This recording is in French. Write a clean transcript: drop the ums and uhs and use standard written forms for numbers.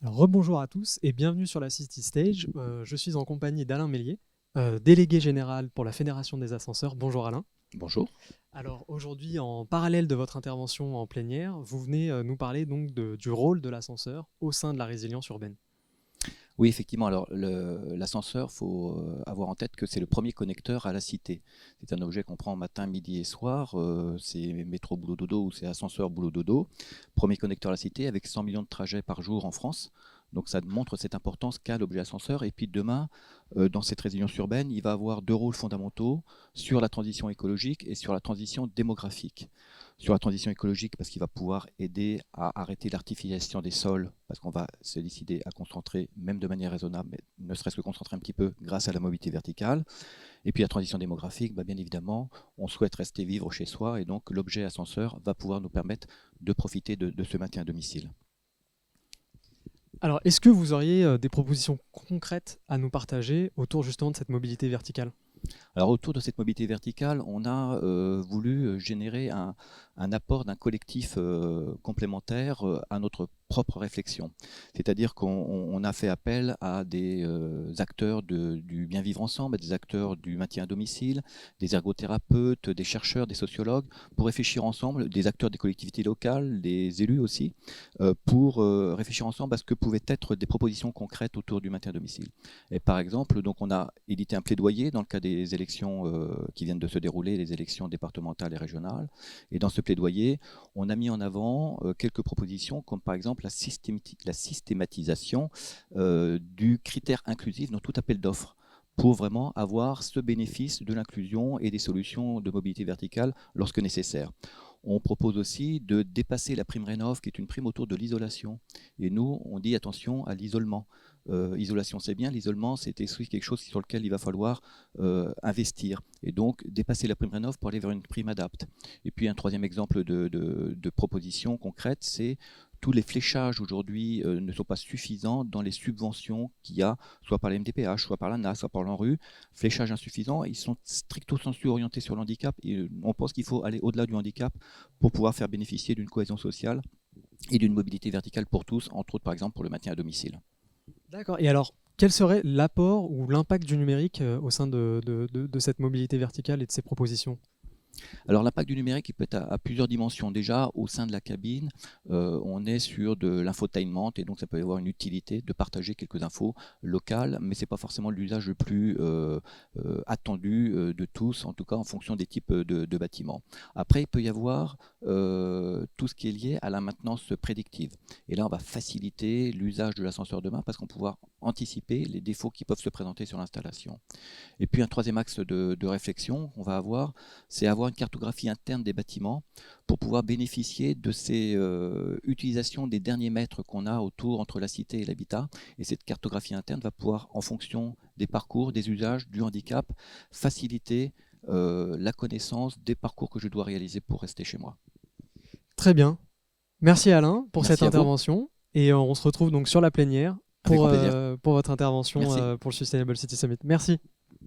Alors, rebonjour à tous et bienvenue sur la City Stage. Je suis en compagnie d'Alain Mélier, délégué général pour la Fédération des ascenseurs. Bonjour Alain. Bonjour. Alors aujourd'hui, en parallèle de votre intervention en plénière, vous venez nous parler donc du rôle de l'ascenseur au sein de la résilience urbaine. Oui, effectivement, alors l'ascenseur, il faut avoir en tête que c'est le premier connecteur à la cité. C'est un objet qu'on prend matin, midi et soir. C'est métro boulot dodo ou c'est ascenseur boulot dodo. Premier connecteur à la cité avec 100 millions de trajets par jour en France. Donc ça montre cette importance qu'a l'objet ascenseur. Et puis demain, dans cette résilience urbaine, il va avoir deux rôles fondamentaux sur la transition écologique et sur la transition démographique. Sur la transition écologique, parce qu'il va pouvoir aider à arrêter l'artificialisation des sols, parce qu'on va se décider à concentrer, même de manière raisonnable, mais ne serait-ce que concentrer un petit peu grâce à la mobilité verticale. Et puis la transition démographique, bien évidemment, on souhaite rester vivre chez soi, et donc l'objet ascenseur va pouvoir nous permettre de profiter de ce maintien à domicile. Alors, est-ce que vous auriez des propositions concrètes à nous partager autour justement de cette mobilité verticale ? Alors autour de cette mobilité verticale, on a voulu générer un apport d'un collectif complémentaire à notre propre réflexion. C'est-à-dire qu'on a fait appel à des acteurs du bien vivre ensemble, à des acteurs du maintien à domicile, des ergothérapeutes, des chercheurs, des sociologues, pour réfléchir ensemble, des acteurs des collectivités locales, des élus aussi, pour réfléchir ensemble à ce que pouvaient être des propositions concrètes autour du maintien à domicile. Et par exemple, donc on a édité un plaidoyer dans le cas des élections qui viennent de se dérouler, les élections départementales et régionales. Et dans ce plaidoyer, on a mis en avant quelques propositions, comme par exemple la systématisation du critère inclusif dans tout appel d'offres, pour vraiment avoir ce bénéfice de l'inclusion et des solutions de mobilité verticale lorsque nécessaire. On propose aussi de dépasser la prime Rénov', qui est une prime autour de l'isolation. Et nous, on dit attention à l'isolement. Isolation, c'est bien, l'isolement, c'est quelque chose sur lequel il va falloir investir. Et donc, dépasser la prime Rénov' pour aller vers une prime adapte. Et puis, un troisième exemple de proposition concrète, c'est tous les fléchages aujourd'hui ne sont pas suffisants dans les subventions qu'il y a, soit par la MDPH, soit par l'ANA, soit par l'ANRU. Fléchage insuffisant, ils sont stricto sensu orientés sur le handicap. Et on pense qu'il faut aller au-delà du handicap pour pouvoir faire bénéficier d'une cohésion sociale et d'une mobilité verticale pour tous, entre autres par exemple pour le maintien à domicile. D'accord. Et alors, quel serait l'apport ou l'impact du numérique au sein de cette mobilité verticale et de ces propositions ? Alors l'impact du numérique, il peut être à plusieurs dimensions. Déjà, au sein de la cabine, on est sur de l'infotainment et donc ça peut avoir une utilité de partager quelques infos locales, mais ce n'est pas forcément l'usage le plus attendu de tous, en tout cas en fonction des types de bâtiments. Après, il peut y avoir tout ce qui est lié à la maintenance prédictive. Et là, on va faciliter l'usage de l'ascenseur demain parce qu'on va pouvoir anticiper les défauts qui peuvent se présenter sur l'installation. Et puis un troisième axe de réflexion qu'on va avoir, c'est avoir une cartographie interne des bâtiments pour pouvoir bénéficier de ces utilisations des derniers mètres qu'on a autour entre la cité et l'habitat. Et cette cartographie interne va pouvoir, en fonction des parcours, des usages, du handicap, faciliter la connaissance des parcours que je dois réaliser pour rester chez moi. Très bien. Merci Alain pour cette Merci à vous, intervention et on se retrouve donc sur la plénière avec grand plaisir. pour votre intervention Merci. pour le Sustainable City Summit. Merci.